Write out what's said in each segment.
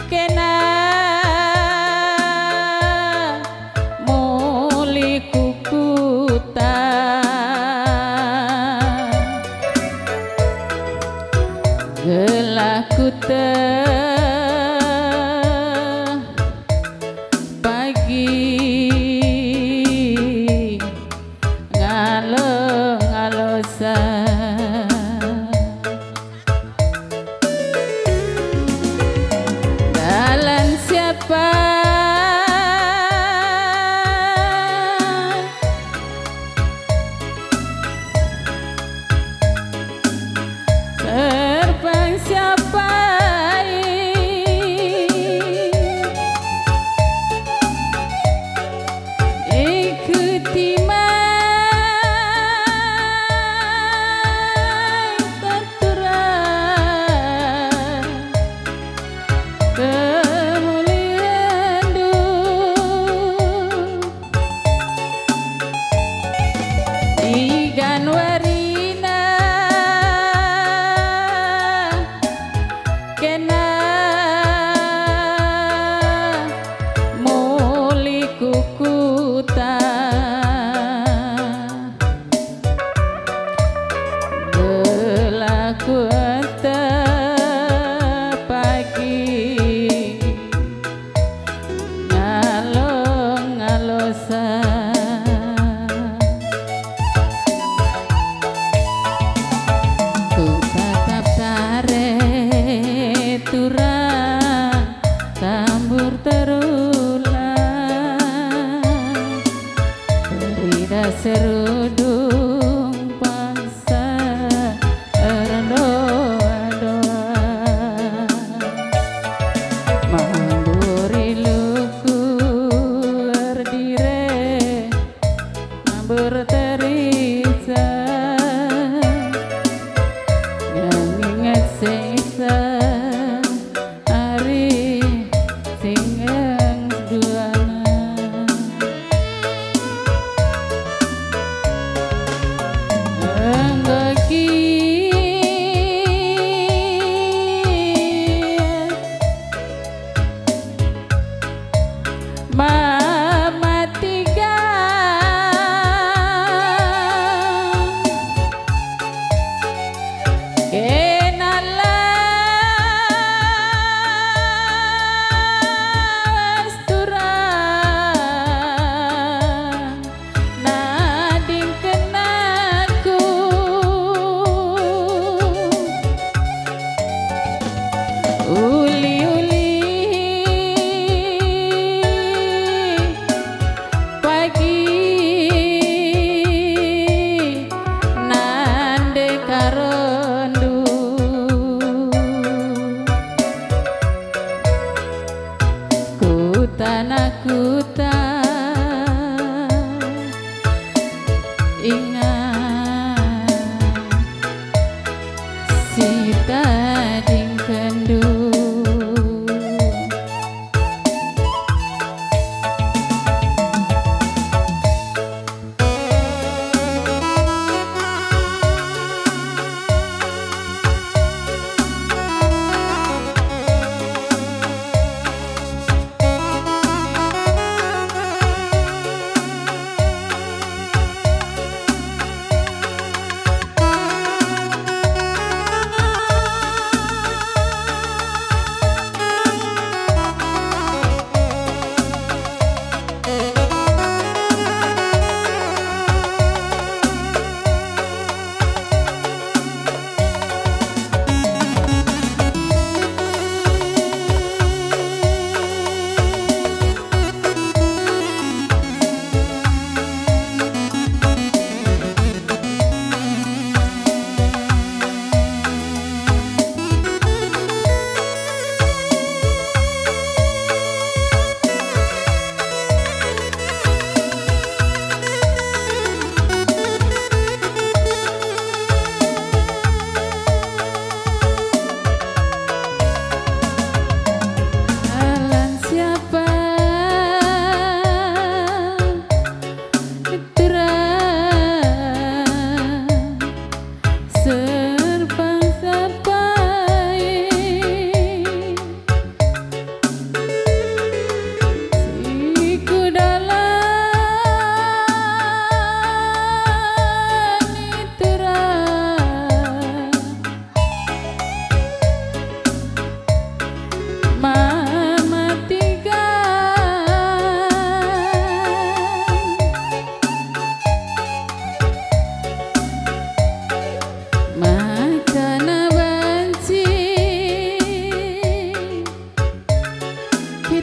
kena muli kukuta gelaku pagi ngalo-ngalosa dalan siapa terbang siapa ikuti terturan kemuliaan igan warina kena muli kukuta gelaku pagi ngalo-ngalosa ku tatap tarik turang tambur terulang berida serudung paksa doa-doa mamburi luku erdire mambur terisa yang ingat sisa hari singgang duana enggaki mama tiga kenalas turang nading kenaku uli-uli pagi nande karondu kuta ingat sita ding kendu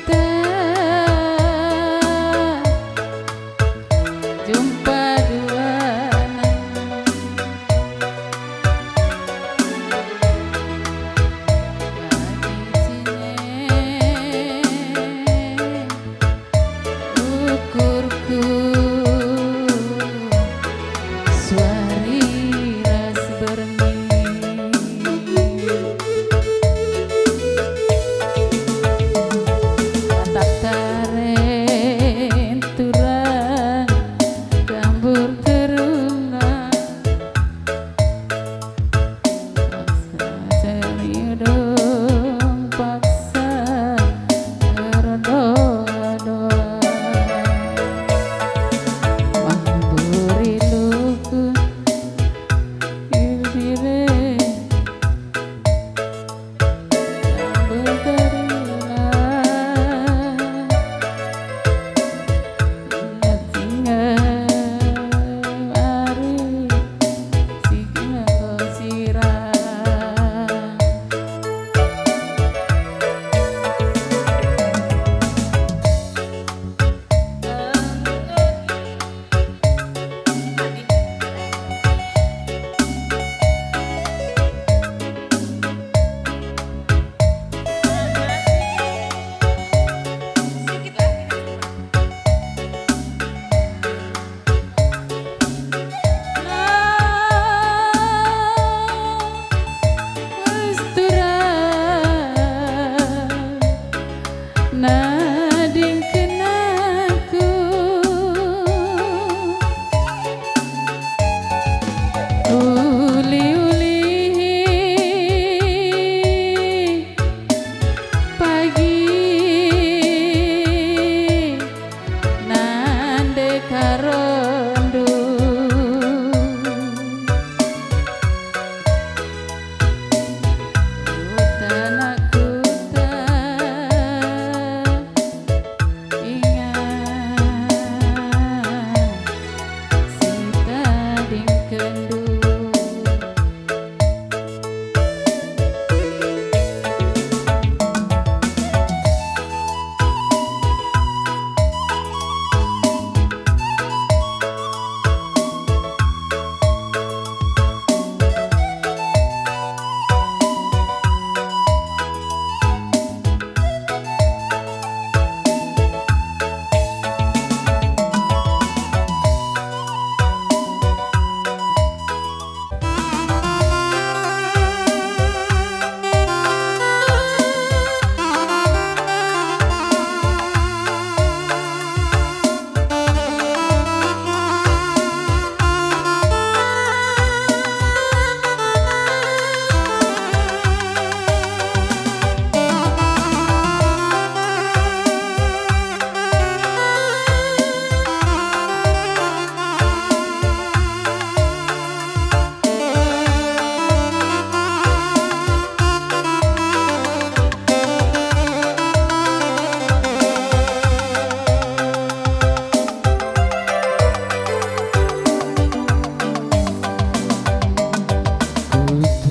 kita jumpa dua ukurku suari ras berni tatap taren turang gambur terunga paksa seriudung paksa berdoa-doa memberi luku ilbire gambur terunga nading kenaku uli-uli pagi nande karondu utanaku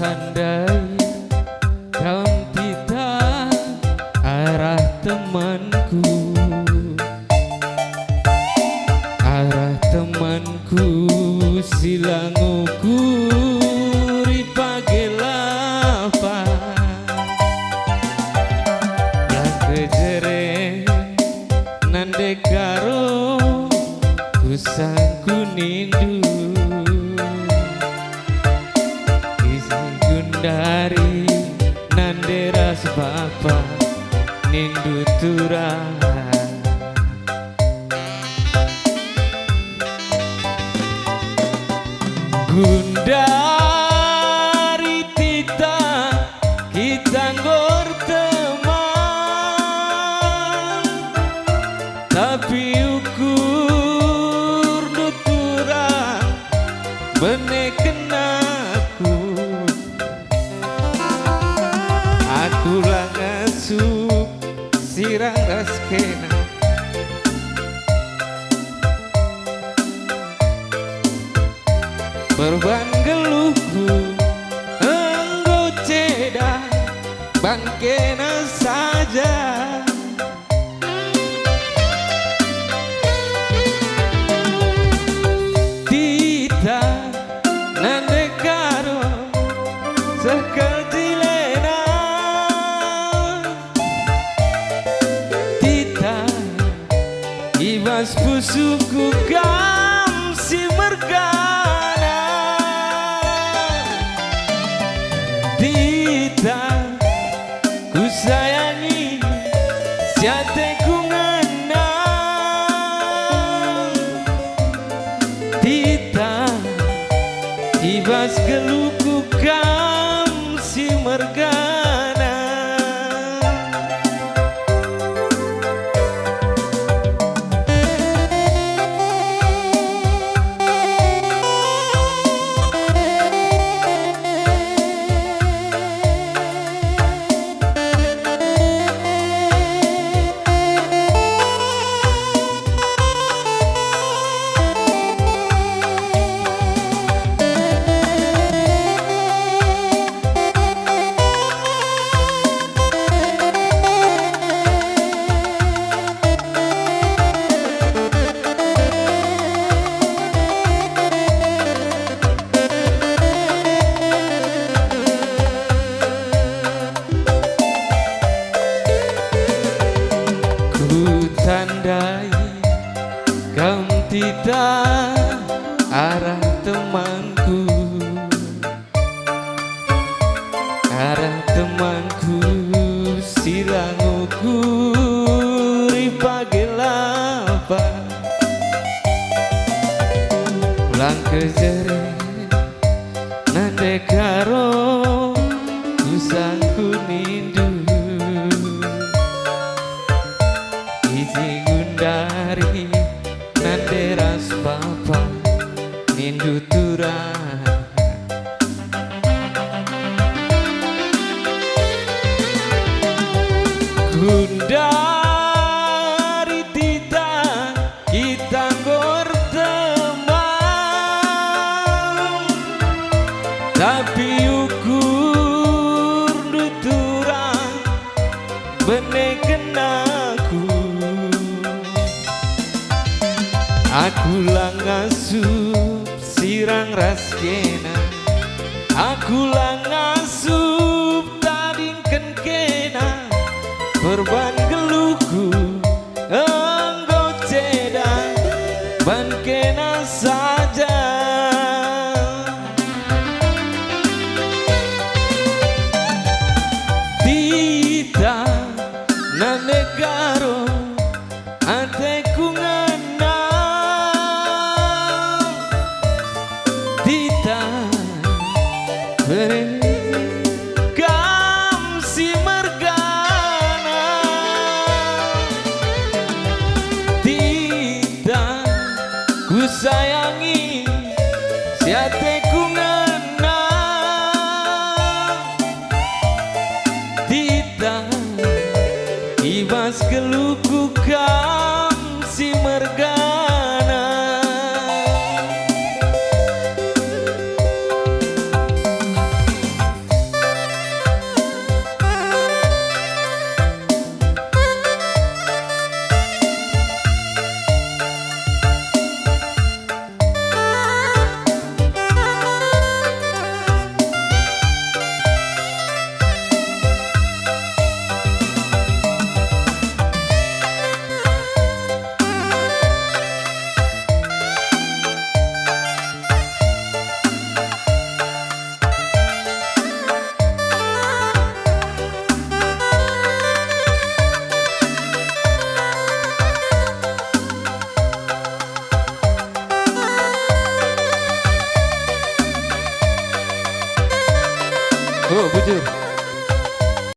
tandai daun pita arah temanku silang ukuri pagelapa lah kejere nande karo kusangku nindu dari nanderas bapa nindu turang gundari tita kita ngor teman tapi ukur nuturang menekenaku aku lah ngasup sirang raskena berban geluhku enggo ceda bangkena saja suku kam si mergana Tita ku sayangi siate ku ngenang Tita ibas geluku kam si mergana tandai kaum tidak arah temanku siranguku ripage lapa pulang ke jere nande karo usangku nindu gundari nanderas papa nindu turah gundari tita kita berteman tapi ukur nuturah benek kenaku aku lang ngasup sirang raskena aku lang ngasup tadingken kena perban geluku engkau ceda ban kena saja Tita na negaro anteku kam si mergana Tita ku sayangi siate ku ngenang Tita ibas geluku kam si mergana Oh, bujur.